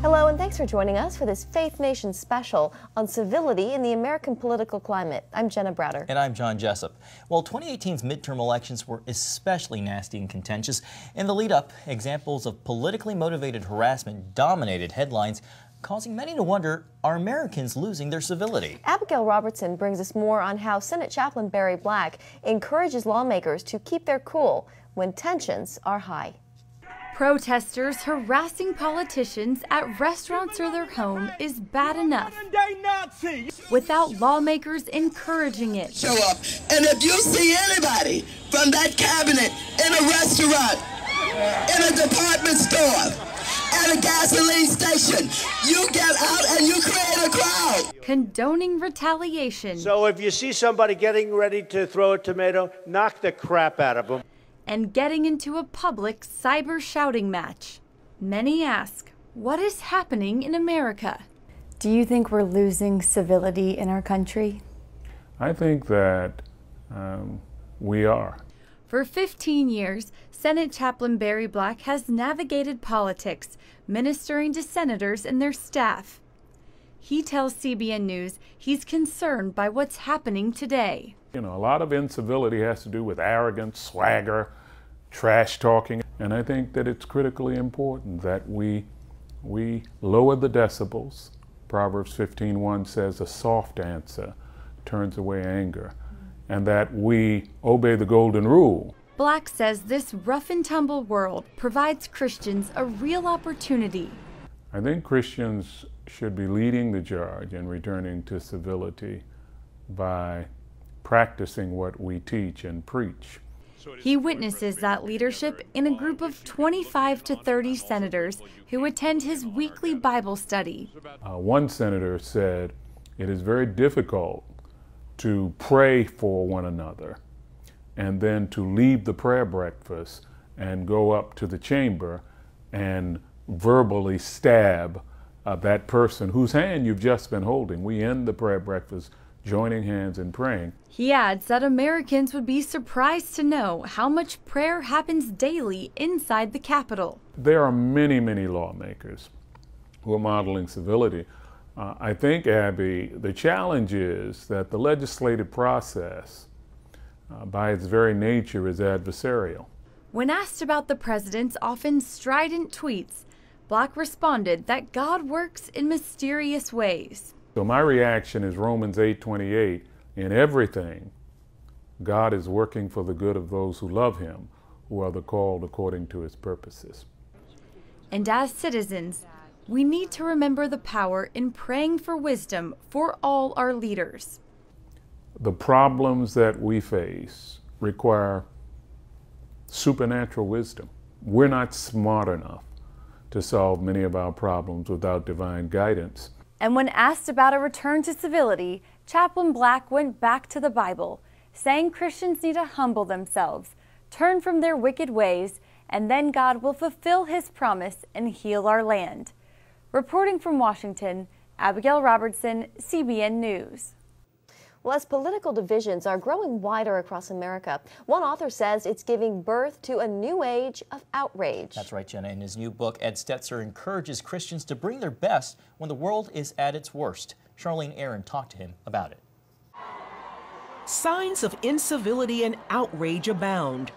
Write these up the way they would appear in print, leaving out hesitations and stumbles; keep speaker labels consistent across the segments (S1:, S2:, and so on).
S1: Hello, and thanks for joining us for this Faith Nation special on civility in the American political climate. I'm Jenna Browder.
S2: And I'm John Jessup. Well, 2018's midterm elections were especially nasty and contentious. In the lead-up, examples of politically motivated harassment dominated headlines, causing many to wonder, are Americans losing their civility?
S1: Abigail Robertson brings us more on how Senate Chaplain Barry Black encourages lawmakers to keep their cool when tensions are high.
S3: Protesters harassing politicians at restaurants or their home is bad enough, without lawmakers encouraging it.
S4: Show up, and if you see anybody from that cabinet in a restaurant, in a department store, at a gasoline station, you get out and you create a crowd.
S3: Condoning retaliation.
S5: So if you see somebody getting ready to throw a tomato, knock the crap out of them.
S3: And getting into a public cyber shouting match. Many ask, what is happening in America?
S6: Do you think we're losing civility in our country?
S7: I think that we are.
S3: For 15 years, Senate Chaplain Barry Black has navigated politics, ministering to senators and their staff. He tells CBN News he's concerned by what's happening today.
S7: You know, a lot of incivility has to do with arrogance, swagger, trash talking, and I think that it's critically important that we lower the decibels. Proverbs 15:1 says a soft answer turns away anger, and that we obey the golden rule.
S3: Black says this rough and tumble world provides Christians a real opportunity.
S7: I think Christians should be leading the charge in returning to civility by practicing what we teach and preach.
S3: He witnesses that leadership in a group of 25 to 30 senators who attend his weekly Bible study.
S7: One senator said, it is very difficult to pray for one another and then to leave the prayer breakfast and go up to the chamber and verbally stab that person whose hand you've just been holding. We end the prayer breakfast joining hands and praying.
S3: He adds that Americans would be surprised to know how much prayer happens daily inside the Capitol.
S7: There are many, many lawmakers who are modeling civility. I think, Abby, the challenge is that the legislative process, by its very nature, is adversarial.
S3: When asked about the president's often strident tweets, Black responded that God works in mysterious ways.
S7: So my reaction is Romans 8:28. In everything, God is working for the good of those who love him, who are the called according to his purposes.
S3: And as citizens, we need to remember the power in praying for wisdom for all our leaders.
S7: The problems that we face require supernatural wisdom. We're not smart enough to solve many of our problems without divine guidance.
S6: And when asked about a return to civility, Chaplain Black went back to the Bible, saying Christians need to humble themselves, turn from their wicked ways, and then God will fulfill his promise and heal our land. Reporting from Washington, Abigail Robertson, CBN News.
S1: Well, as political divisions are growing wider across America, one author says it's giving birth to a new age of outrage.
S2: That's right, Jenna. In his new book, Ed Stetzer encourages Christians to bring their best when the world is at its worst. Charlene Aaron talked to him about it.
S8: Signs of incivility and outrage abound.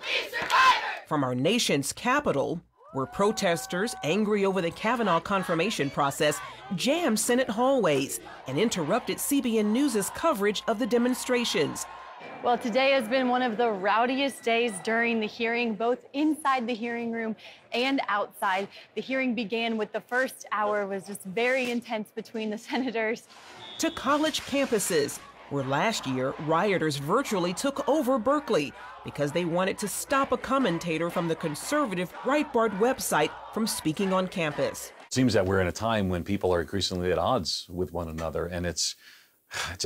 S8: From our nation's capital, where protesters, angry over the Kavanaugh confirmation process, jammed Senate hallways and interrupted CBN News' coverage of the demonstrations.
S9: Well, today has been one of the rowdiest days during the hearing, both inside the hearing room and outside. The hearing began with the first hour was just very intense between the senators.
S8: To college campuses, where last year rioters virtually took over Berkeley because they wanted to stop a commentator from the conservative Breitbart website from speaking on campus.
S10: It seems that we're in a time when people are increasingly at odds with one another, and it's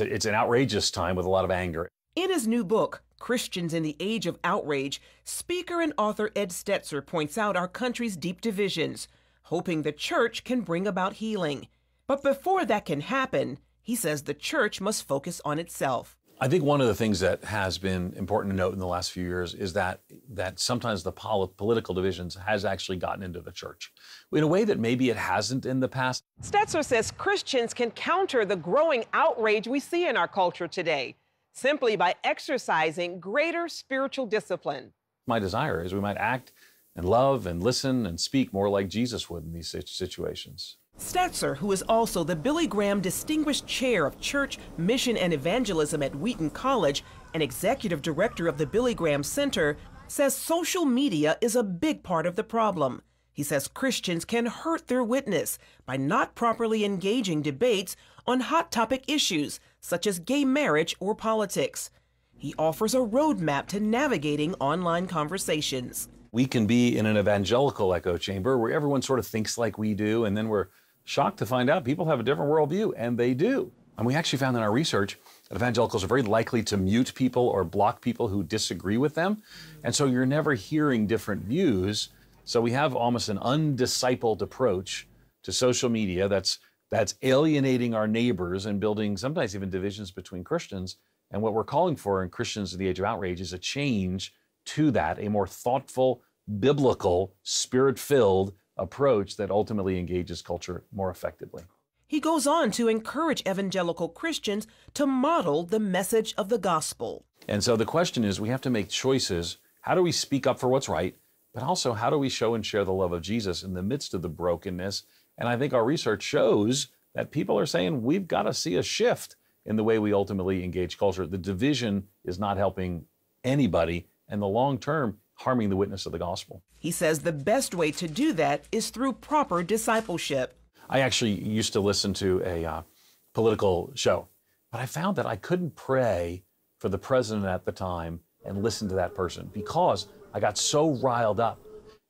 S10: an outrageous time with a lot of anger.
S8: In his new book, Christians in the Age of Outrage, speaker and author Ed Stetzer points out our country's deep divisions, hoping the church can bring about healing. But before that can happen, he says the church must focus on itself.
S10: I think one of the things that has been important to note in the last few years is that sometimes the political divisions has actually gotten into the church in a way that maybe it hasn't in the past.
S8: Stetzer says Christians can counter the growing outrage we see in our culture today simply by exercising greater spiritual discipline.
S10: My desire is we might act and love and listen and speak more like Jesus would in these situations.
S8: Stetzer, who is also the Billy Graham Distinguished Chair of Church, Mission, and Evangelism at Wheaton College and Executive Director of the Billy Graham Center, says social media is a big part of the problem. He says Christians can hurt their witness by not properly engaging debates on hot topic issues such as gay marriage or politics. He offers a roadmap to navigating online conversations.
S10: We can be in an evangelical echo chamber where everyone sort of thinks like we do, and then we're shocked to find out people have a different worldview, and they do. And we actually found in our research that evangelicals are very likely to mute people or block people who disagree with them. And so you're never hearing different views. So we have almost an undiscipled approach to social media that's alienating our neighbors and building sometimes even divisions between Christians. And what we're calling for in Christians in the Age of Outrage is a change to that, a more thoughtful, biblical, spirit-filled approach that ultimately engages culture more effectively.
S8: He goes on to encourage evangelical Christians to model the message of the gospel.
S10: And so the question is, we have to make choices. How do we speak up for what's right? But also, how do we show and share the love of Jesus in the midst of the brokenness? And I think our research shows that people are saying we've got to see a shift in the way we ultimately engage culture. The division is not helping anybody, and the long term, harming the witness of the gospel.
S8: He says the best way to do that is through proper discipleship.
S10: I actually used to listen to a political show, but I found that I couldn't pray for the president at the time and listen to that person because I got so riled up.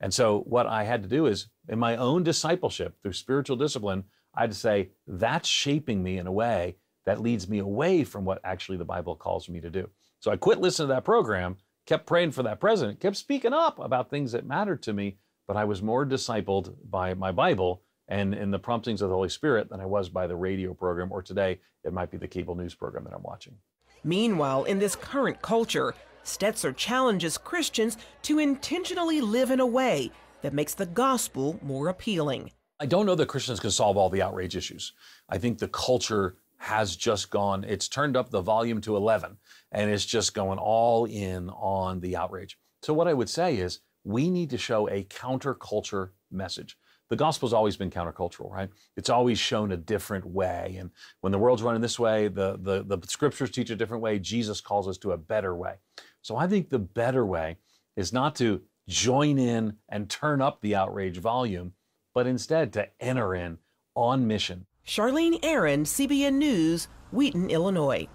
S10: And so what I had to do is, in my own discipleship, through spiritual discipline, I had to say, that's shaping me in a way that leads me away from what actually the Bible calls me to do. So I quit listening to that program, kept praying for that president, kept speaking up about things that mattered to me, but I was more discipled by my Bible and in the promptings of the Holy Spirit than I was by the radio program, or today it might be the cable news program that I'm watching.
S8: Meanwhile, in this current culture, Stetzer challenges Christians to intentionally live in a way that makes the gospel more appealing.
S10: I don't know that Christians can solve all the outrage issues. I think the culture has just gone, it's turned up the volume to 11, and it's just going all in on the outrage. So what I would say is we need to show a counterculture message. The gospel's always been countercultural, right? It's always shown a different way. And when the world's running this way, the scriptures teach a different way. Jesus calls us to a better way. So I think the better way is not to join in and turn up the outrage volume, but instead to enter in on mission.
S8: Charlene Aaron, CBN News, Wheaton, Illinois.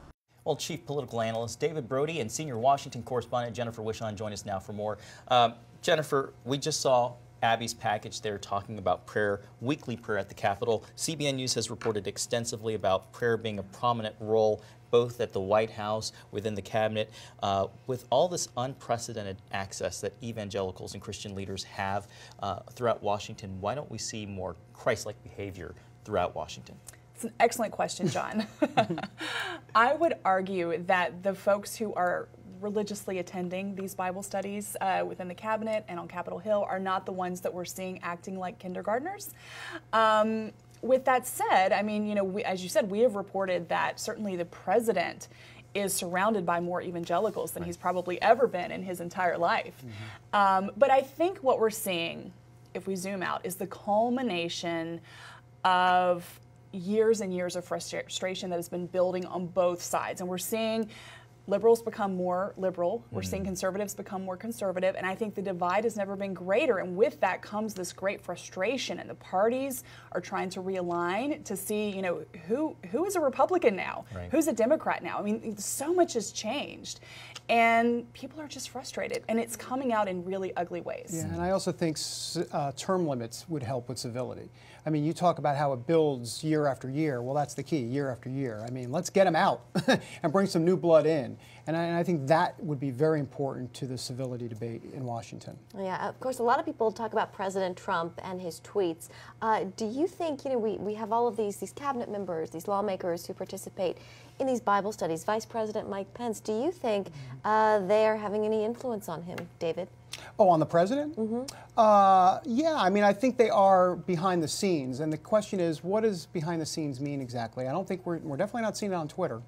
S2: Well, Chief Political Analyst David Brody and Senior Washington Correspondent Jennifer Wishon join us now for more. Jennifer, we just saw Abby's package there talking about prayer, weekly prayer at the Capitol. CBN News has reported extensively about prayer being a prominent role both at the White House, within the cabinet. With all this unprecedented access that evangelicals and Christian leaders have throughout Washington, why don't we see more Christ-like behavior throughout Washington?
S11: It's an excellent question, John. I would argue that the folks who are religiously attending these Bible studies within the cabinet and on Capitol Hill are not the ones that we're seeing acting like kindergartners. With that said, I mean, you know, as you said, we have reported that certainly the president is surrounded by more evangelicals than he's probably ever been in his entire life. But I think what we're seeing, if we zoom out, is the culmination of years and years of frustration that has been building on both sides. And we're seeing liberals become more liberal. We're seeing conservatives become more conservative. And I think the divide has never been greater. And with that comes this great frustration. And the parties are trying to realign to see, you know, who is a Republican now? Right. Who's a Democrat now? I mean, so much has changed. And people are just frustrated. And it's coming out in really ugly ways.
S12: Yeah, and I also think term limits would help with civility. I mean, you talk about how it builds year after year. Well, that's the key, year after year. I mean, let's get them out and bring some new blood in. And I think that would be very important to the civility debate in Washington.
S1: Yeah, of course, a lot of people talk about President Trump and his tweets. Do you think, we have all of these cabinet members, these lawmakers who participate in these Bible studies, Vice President Mike Pence, do you think they are having any influence on him, David?
S12: Oh, on the president? Yeah, I mean, I think they are behind the scenes. And the question is, what does behind the scenes mean exactly? I don't think we're definitely not seeing it on Twitter,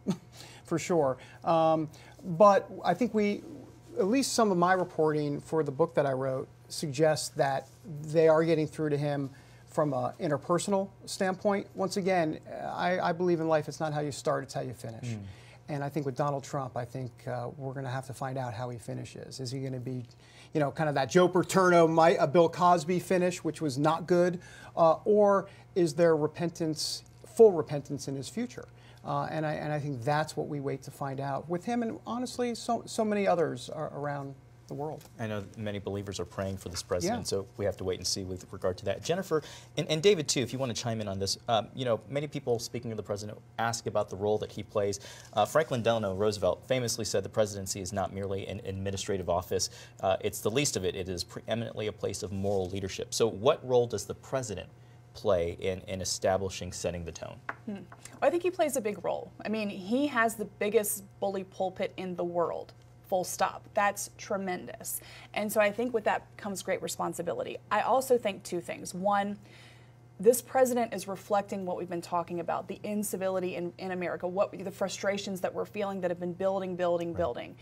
S12: for sure. But I think at least some of my reporting for the book that I wrote suggests that they are getting through to him from an interpersonal standpoint. Once again, I believe in life, it's not how you start, it's how you finish. And I think with Donald Trump, I think we're going to have to find out how he finishes. Is he going to be, kind of that Joe Paterno, Bill Cosby finish, which was not good, or is there repentance, full repentance in his future? And I think that's what we wait to find out with him, and honestly, so many others around the world.
S2: I know many believers are praying for this president, so we have to wait and see with regard to that. Jennifer, and David too, if you want to chime in on this, many people, speaking of the president, ask about the role that he plays. Franklin Delano Roosevelt famously said the presidency is not merely an administrative office, it's the least of it. It is preeminently a place of moral leadership. So what role does the president play in establishing, setting the tone?
S11: Well, I think he plays a big role. I mean, he has the biggest bully pulpit in the world. Full stop. That's tremendous. And so I think with that comes great responsibility. I also think two things. One, this president is reflecting what we've been talking about, the incivility in America, the frustrations that we're feeling that have been building.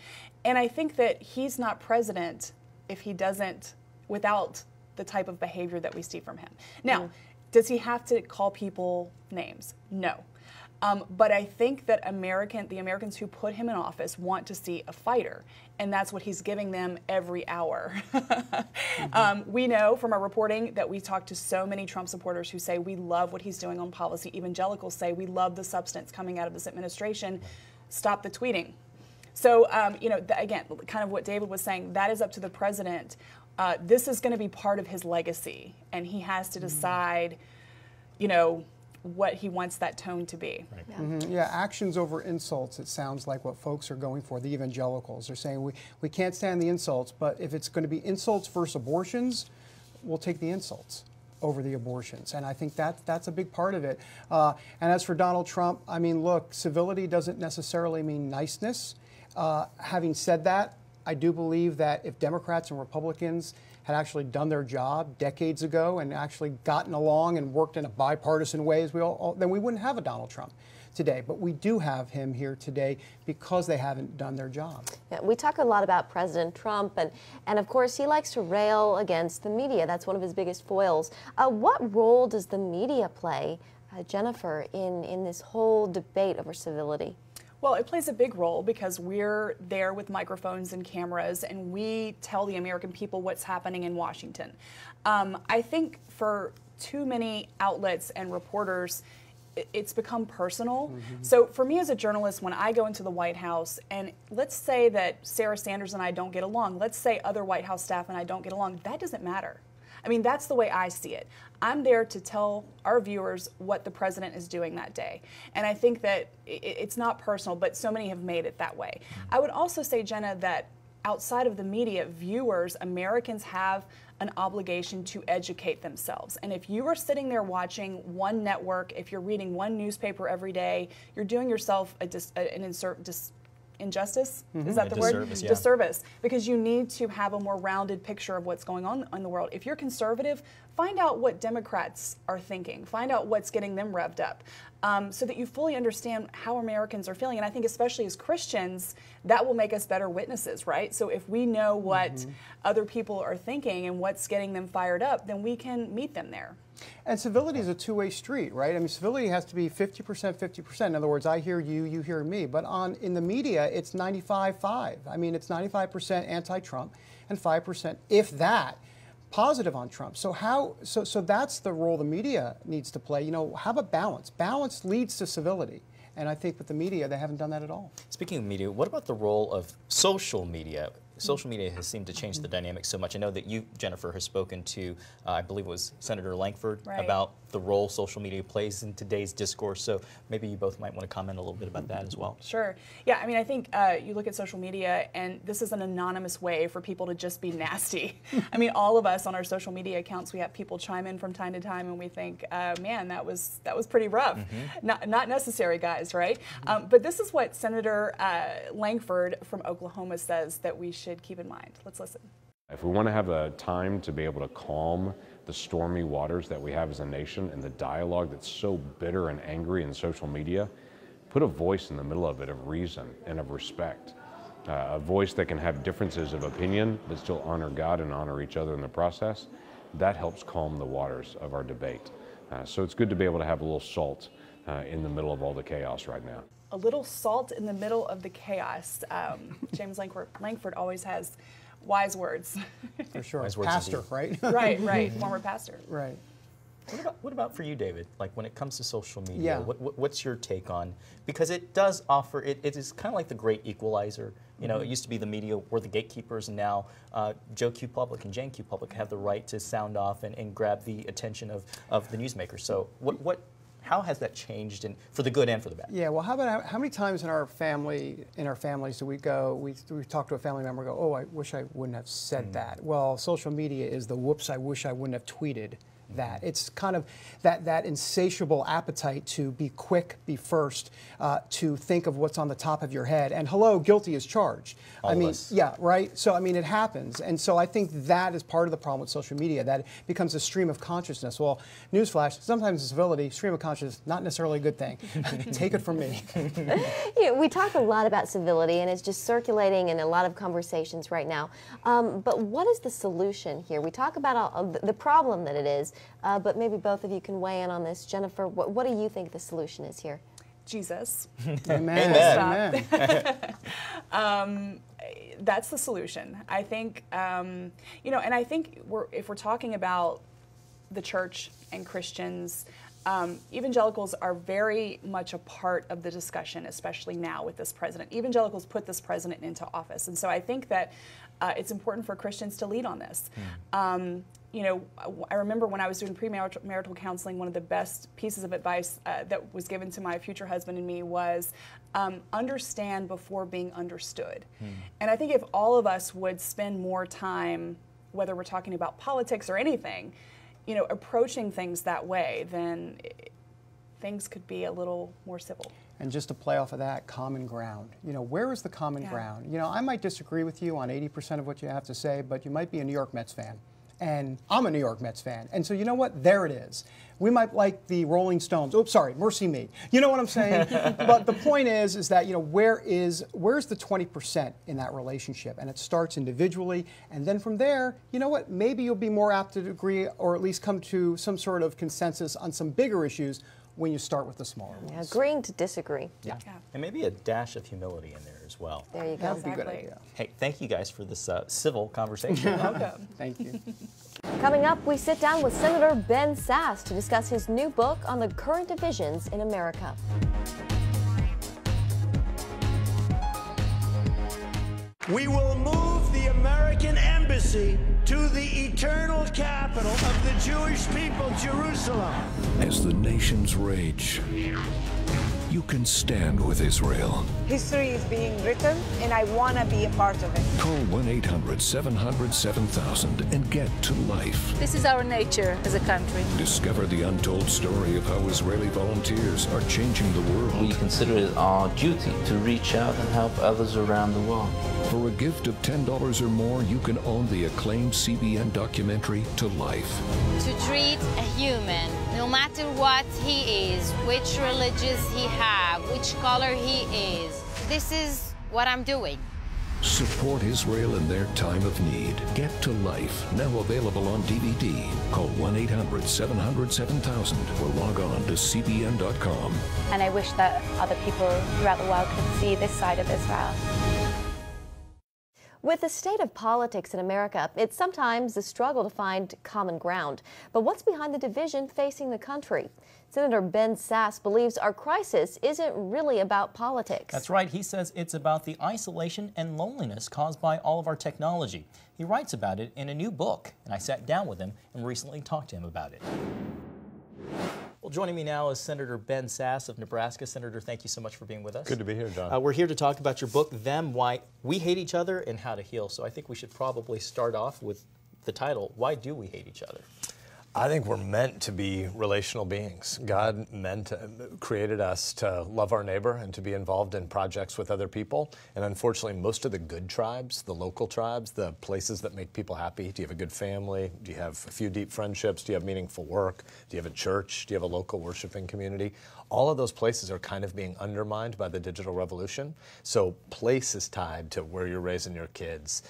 S11: And I think that he's not president if he doesn't, without the type of behavior that we see from him. Now, does he have to call people names? No. But I think that the Americans who put him in office want to see a fighter, and that's what he's giving them every hour. We know from our reporting that we talked to so many Trump supporters who say we love what he's doing on policy. Evangelicals say we love the substance coming out of this administration. Stop the tweeting. So, again, kind of what David was saying, that is up to the president. This is going to be part of his legacy, and he has to decide, what he wants that tone to be.
S12: Yeah, actions over insults, it sounds like what folks are going for, the evangelicals. They're saying we can't stand the insults, but if it's going to be insults versus abortions, we'll take the insults over the abortions. And I think that's a big part of it. And as for Donald Trump, I mean, look, civility doesn't necessarily mean niceness. Having said that, I do believe that if Democrats and Republicans had actually done their job decades ago and actually gotten along and worked in a bipartisan way, then we wouldn't have a Donald Trump today. But we do have him here today because they haven't done their job.
S1: Yeah, we talk a lot about President Trump, and of course he likes to rail against the media. That's one of his biggest foils. What role does the media play, Jennifer, in this whole debate over civility?
S11: Well, it plays a big role because we're there with microphones and cameras, and we tell the American people what's happening in Washington. I think for too many outlets and reporters, it's become personal. So for me as a journalist, when I go into the White House, and let's say that Sarah Sanders and I don't get along, let's say other White House staff and I don't get along, that doesn't matter. I mean, that's the way I see it. I'm there to tell our viewers what the president is doing that day. And I think that it's not personal, but so many have made it that way. I would also say, Jenna, that outside of the media, viewers, Americans have an obligation to educate themselves. And if you are sitting there watching one network, if you're reading one newspaper every day, you're doing yourself injustice? Is that the word?
S2: Yeah.
S11: Disservice. Because you need to have a more rounded picture of what's going on in the world. If you're conservative, find out what Democrats are thinking. Find out what's getting them revved up. So that you fully understand how Americans are feeling. And I think especially as Christians, that will make us better witnesses, right? So if we know what other people are thinking and what's getting them fired up, then we can meet them there.
S12: And civility is a two-way street, right? I mean, civility has to be 50%, 50%. In other words, I hear you, you hear me. But in the media, it's 95-5. I mean, it's 95% anti-Trump and 5%, if that, positive on Trump. So that's the role the media needs to play. Have a balance. Balance leads to civility. And I think with the media, they haven't done that at all.
S2: Speaking of media, what about the role of social media social media has seemed to change the dynamic so much. I know that you, Jennifer, has spoken to, I believe it was Senator Langford, about the role social media plays in today's discourse. So maybe you both might want to comment a little bit about that as well.
S11: Sure. Yeah, I mean, I think you look at social media, and this is an anonymous way for people to just be nasty. I mean, all of us on our social media accounts, we have people chime in from time to time, and we think, man, that was pretty rough. Not necessary, guys, right? But this is what Senator Langford from Oklahoma says that we should keep in mind. Let's listen.
S13: If we want to have a time to be able to calm the stormy waters that we have as a nation and the dialogue that's so bitter and angry in social media, put a voice in the middle of it of reason and of respect. A voice that can have differences of opinion but still honor God and honor each other in the process. That helps calm the waters of our debate. So it's good to be able to have a little salt in the middle of all the chaos right now.
S11: A little salt in the middle of the chaos. James Langford always has wise words.
S12: For sure.
S2: Wise words
S12: pastor,
S2: indeed.
S12: right?
S11: Right. Former pastor.
S12: Right.
S2: What about for you, David? Like when it comes to social media, what's your take on? Because it does offer, it is kind of like the great equalizer. You know, it used to be the media were the gatekeepers, and now Joe Q. Public and Jane Q. Public have the right to sound off and grab the attention of the newsmakers. So how has that changed, and for the good and for the bad?
S12: Yeah, well, how many times in our families do we go, we talk to a family member and go, oh, I wish I wouldn't have said that. Well, social media is the whoops, I wish I wouldn't have tweeted that. It's kind of that insatiable appetite to be quick, be first, to think of what's on the top of your head. And hello, guilty as charged.
S2: All of us.
S12: Yeah, right? So, I mean, it happens. And so I think that is part of the problem with social media, that it becomes a stream of consciousness. Well, newsflash, sometimes civility, stream of consciousness, not necessarily a good thing. Take it from me.
S1: Yeah, we talk a lot about civility, and it's just circulating in a lot of conversations right now. But what is the solution here? We talk about the problem that it is, but maybe both of you can weigh in on this. Jennifer, what do you think the solution is here?
S11: Jesus.
S12: Amen.
S11: Amen. That's the solution. I think, you know, and I think if we're talking about the church and Christians, evangelicals are very much a part of the discussion, especially now with this president. Evangelicals put this president into office, and so I think that it's important for Christians to lead on this. You know, I remember when I was doing premarital counseling, one of the best pieces of advice that was given to my future husband and me was understand before being understood. And I think if all of us would spend more time, whether we're talking about politics or anything, you know, approaching things that way, then things could be a little more civil.
S12: And just to play off of that, common ground. You know, where is the common ground? You know, I might disagree with you on 80% of what you have to say, but you might be a New York Mets fan. And I'm a New York Mets fan. And so you know what? There it is. We might like the Rolling Stones. Oops, sorry, mercy me. You know what I'm saying? But the point is that, you know, where's the 20% in that relationship? And it starts individually. And then from there, you know what? Maybe you'll be more apt to agree or at least come to some sort of consensus on some bigger issues when you start with the smaller ones.
S1: Agreeing to disagree.
S2: Yeah. And maybe a dash of humility in there as well.
S1: There you go.
S12: That would be a good idea.
S2: Hey, thank you guys for this civil conversation.
S11: You're welcome.
S12: Thank you.
S1: Coming up, we sit down with Senator Ben Sasse to discuss his new book on the current divisions in America.
S4: We will move the American embassy to the eternal capital of the Jewish people, Jerusalem.
S14: As the nations rage, you can stand with Israel.
S15: History is being written, and I want to be a part of it.
S14: Call 1-800-700-7000 and get to life.
S16: This is our nature as a country.
S14: Discover the untold story of how Israeli volunteers are changing the world.
S17: We consider it our duty to reach out and help others around the world.
S14: For a gift of $10 or more, you can own the acclaimed CBN documentary To Life.
S18: To treat a human, no matter what he is, which religious he have, which color he is, this is what I'm doing.
S14: Support Israel in their time of need. Get to Life, now available on DVD. Call 1-800-700-7000 or log on to cbn.com.
S6: And I wish that other people throughout the world could see this side of Israel.
S1: With the state of politics in America, it's sometimes a struggle to find common ground. But what's behind the division facing the country? Senator Ben Sasse believes our crisis isn't really about politics.
S2: That's right. He says it's about the isolation and loneliness caused by all of our technology. He writes about it in a new book, and I sat down with him and recently talked to him about it. Well, joining me now is Senator Ben Sasse of Nebraska. Senator, thank you so much for being with us.
S19: Good to be here, John.
S2: We're here to talk about your book, Them, Why We Hate Each Other and How to Heal. So I think we should probably start off with the title, Why Do We Hate Each Other?
S19: I think we're meant to be relational beings. God created us to love our neighbor and to be involved in projects with other people. And unfortunately, most of the good tribes, the local tribes, the places that make people happy, do you have a good family? Do you have a few deep friendships? Do you have meaningful work? Do you have a church? Do you have a local worshiping community? All of those places are kind of being undermined by the digital revolution. So place is tied to where you're raising your kids.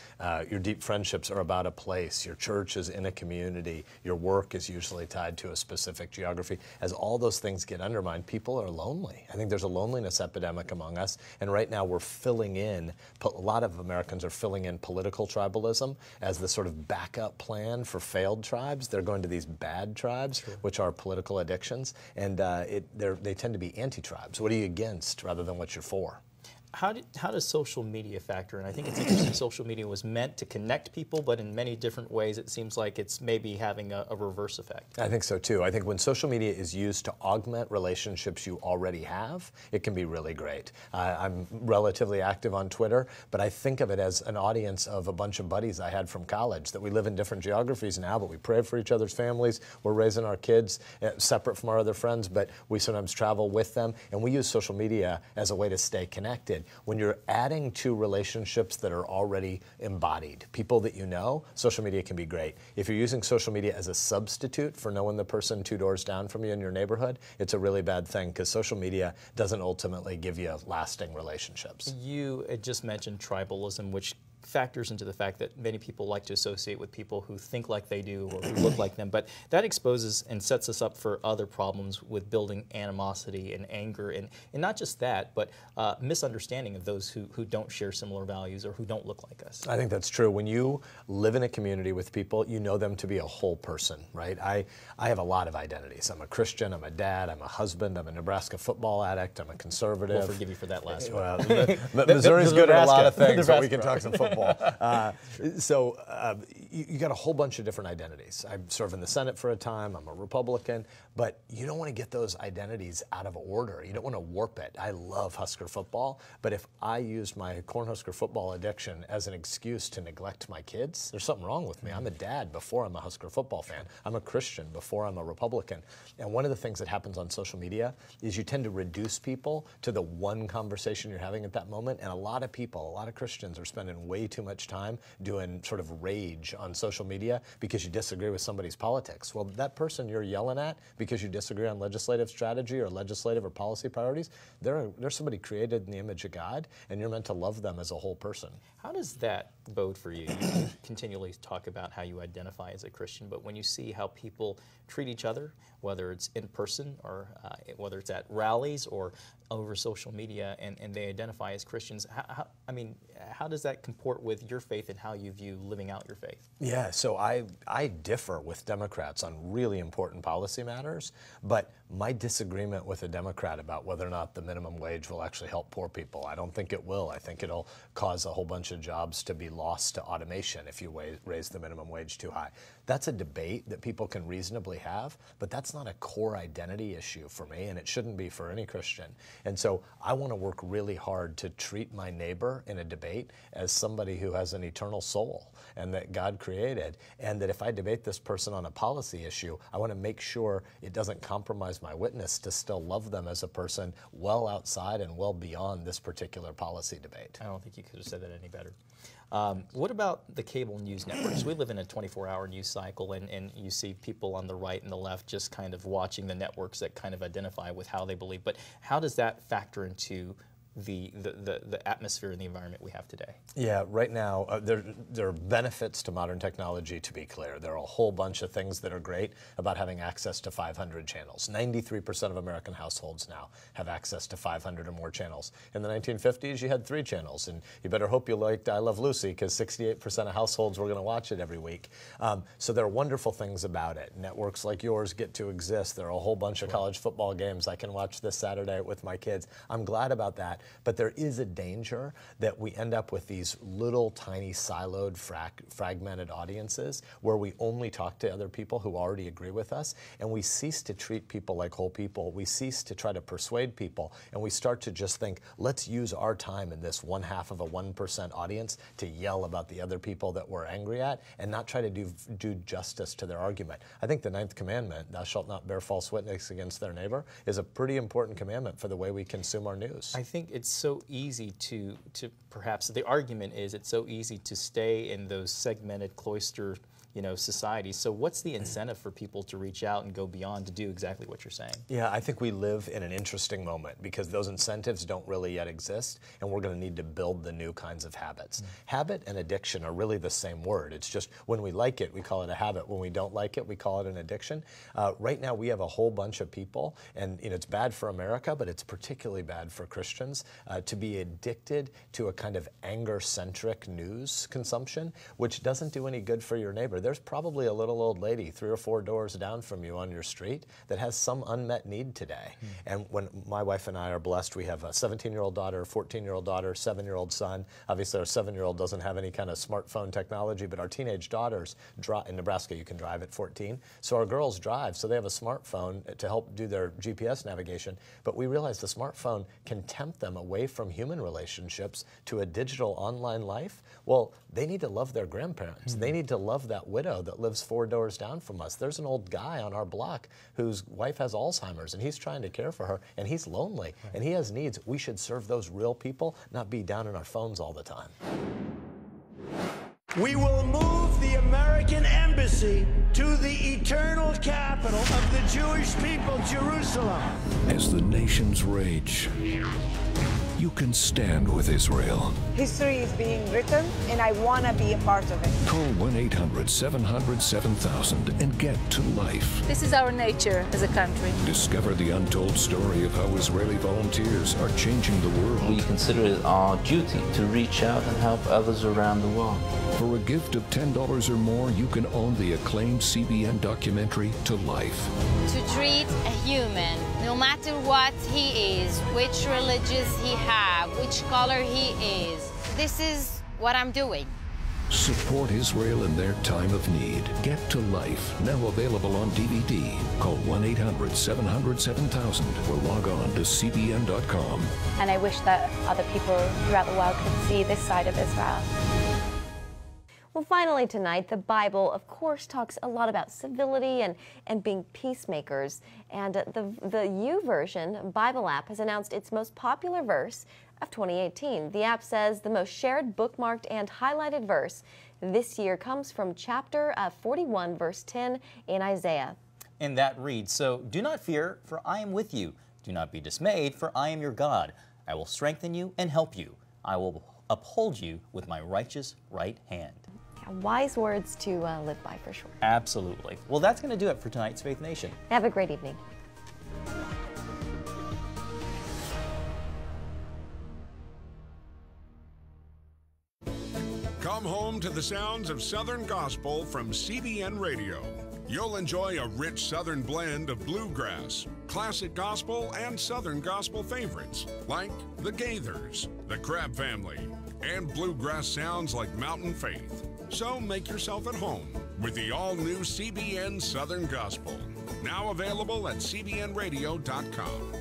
S19: Your deep friendships are about a place. Your church is in a community. Your work is usually tied to a specific geography. As all those things get undermined, people are lonely. I think there's a loneliness epidemic among us. And right now we're filling in, a lot of Americans are filling in political tribalism as the sort of backup plan for failed tribes. They're going to these bad tribes, which are political addictions. And they tend to be anti-tribes. What are you against rather than what you're for?
S2: How does social media factor in? I think it's interesting. Social media was meant to connect people, but in many different ways it seems like it's maybe having a reverse effect.
S19: I think so too. I think when social media is used to augment relationships you already have, it can be really great. I'm relatively active on Twitter, but I think of it as an audience of a bunch of buddies I had from college that we live in different geographies now, but we pray for each other's families. We're raising our kids separate from our other friends, but we sometimes travel with them, and we use social media as a way to stay connected. When you're adding to relationships that are already embodied, people that you know, social media can be great. If you're using social media as a substitute for knowing the person 2 doors down from you in your neighborhood, it's a really bad thing because social media doesn't ultimately give you lasting relationships.
S2: You just mentioned tribalism, which factors into the fact that many people like to associate with people who think like they do or who look like them, but that exposes and sets us up for other problems with building animosity and anger, and not just that, but misunderstanding of those who don't share similar values or who don't look like us.
S19: I think that's true. When you live in a community with people, you know them to be a whole person, right? I have a lot of identities. I'm a Christian, I'm a dad, I'm a husband, I'm a Nebraska football addict, I'm a conservative.
S2: We'll forgive you for that last one.
S19: Well, Missouri's good at a lot of things, but we can talk some football. You got a whole bunch of different identities. I served in the Senate for a time. I'm a Republican, but you don't want to get those identities out of order. You don't want to warp it. I love Husker football, but if I used my Cornhusker football addiction as an excuse to neglect my kids, there's something wrong with me. I'm a dad before I'm a Husker football fan. I'm a Christian before I'm a Republican. And one of the things that happens on social media is you tend to reduce people to the one conversation you're having at that moment, and a lot of people, a lot of Christians are spending way too much time doing sort of rage on social media because you disagree with somebody's politics. Well, that person you're yelling at because you disagree on legislative strategy or legislative or policy priorities, they're somebody created in the image of God, and you're meant to love them as a whole person.
S2: How does that bode for you? You continually talk about how you identify as a Christian, but when you see how people treat each other, whether it's in person or whether it's at rallies or over social media, and they identify as Christians, how does that comport with your faith and how you view living out your faith?
S19: Yeah, so I differ with Democrats on really important policy matters, but my disagreement with a Democrat about whether or not the minimum wage will actually help poor people, I don't think it will. I think it'll cause a whole bunch of jobs to be lost to automation if you raise the minimum wage too high. That's a debate that people can reasonably have, but that's not a core identity issue for me, and it shouldn't be for any Christian. And so I want to work really hard to treat my neighbor in a debate as somebody who has an eternal soul and that God created, and that if I debate this person on a policy issue, I want to make sure it doesn't compromise my witness to still love them as a person well outside and well beyond this particular policy debate.
S2: I don't think you could have said that any better. What about the cable news networks? We live in a 24-hour news cycle, and you see people on the right and the left just kind of watching the networks that kind of identify with how they believe. But how does that factor into the atmosphere and the environment we have today?
S19: Yeah, right now, there are benefits to modern technology, to be clear. There are a whole bunch of things that are great about having access to 500 channels. 93% of American households now have access to 500 or more channels. In the 1950s, you had 3 channels, and you better hope you liked I Love Lucy, because 68% of households were going to watch it every week. So there are wonderful things about it. Networks like yours get to exist. There are a whole bunch of college football games I can watch this Saturday with my kids. I'm glad about that, but there is a danger that we end up with these little tiny siloed fragmented audiences where we only talk to other people who already agree with us, and we cease to treat people like whole people. We cease to try to persuade people, and we start to just think, let's use our time in this 1/2 of a 1% audience to yell about the other people that we're angry at and not try to do justice to their argument. I think the 9th commandment, thou shalt not bear false witness against their neighbor, is a pretty important commandment for the way we consume our news.
S2: I think it's so easy to perhaps, the argument is it's so easy to stay in those segmented cloister societies. So what's the incentive for people to reach out and go beyond to do exactly what you're saying?
S19: Yeah, I think we live in an interesting moment because those incentives don't really yet exist, and we're going to need to build the new kinds of habits. Habit and addiction are really the same word. It's just when we like it, we call it a habit. When we don't like it, we call it an addiction. Right now, we have a whole bunch of people, and it's bad for America, but it's particularly bad for Christians, to be addicted to a kind of anger-centric news consumption, which doesn't do any good for your neighbor. There's probably a little old lady 3 or 4 doors down from you on your street that has some unmet need today. And when my wife and I are blessed, we have a 17-year-old daughter, 14-year-old daughter, 7-year-old son. Obviously, our 7-year-old doesn't have any kind of smartphone technology, but our teenage daughters, in Nebraska, you can drive at 14. So our girls drive, so they have a smartphone to help do their GPS navigation. But we realize the smartphone can tempt them away from human relationships to a digital online life. Well, they need to love their grandparents. They need to love that widow that lives 4 doors down from us. There's an old guy on our block whose wife has Alzheimer's, and he's trying to care for her, and he's lonely, and he has needs. We should serve those real people, not be down on our phones all the time.
S4: We will move the American embassy to the eternal capital of the Jewish people, Jerusalem.
S14: As the nations rage, you can stand with Israel.
S15: History is being written, and I want to be a part of it.
S14: Call 1-800-700-7000 and get to life.
S16: This is our nature as a country.
S14: Discover the untold story of how Israeli volunteers are changing the world.
S17: We consider it our duty to reach out and help others around the world.
S14: For a gift of $10 or more, you can own the acclaimed CBN documentary To Life.
S18: To treat a human, no matter what he is, which religious he have, which color he is, this is what I'm doing.
S14: Support Israel in their time of need. Get to Life, now available on DVD. Call 1-800-700-7000 or log on to cbn.com.
S6: And I wish that other people throughout the world could see this side of Israel.
S1: Well, finally tonight, the Bible, of course, talks a lot about civility and being peacemakers. And the YouVersion Bible app has announced its most popular verse of 2018. The app says the most shared, bookmarked, and highlighted verse this year comes from chapter 41, verse 10 in Isaiah.
S2: And that reads, "So do not fear, for I am with you. Do not be dismayed, for I am your God. I will strengthen you and help you. I will uphold you with my righteous right hand."
S1: Wise words to live by, for sure.
S2: Absolutely. Well, that's going to do it for tonight's Faith Nation.
S1: Have a great evening.
S20: Come home to the sounds of Southern Gospel from CBN Radio. You'll enjoy a rich Southern blend of bluegrass, classic gospel, and Southern gospel favorites like the Gaithers, the Crab Family, and bluegrass sounds like Mountain Faith. So make yourself at home with the all-new CBN Southern Gospel, now available at cbnradio.com.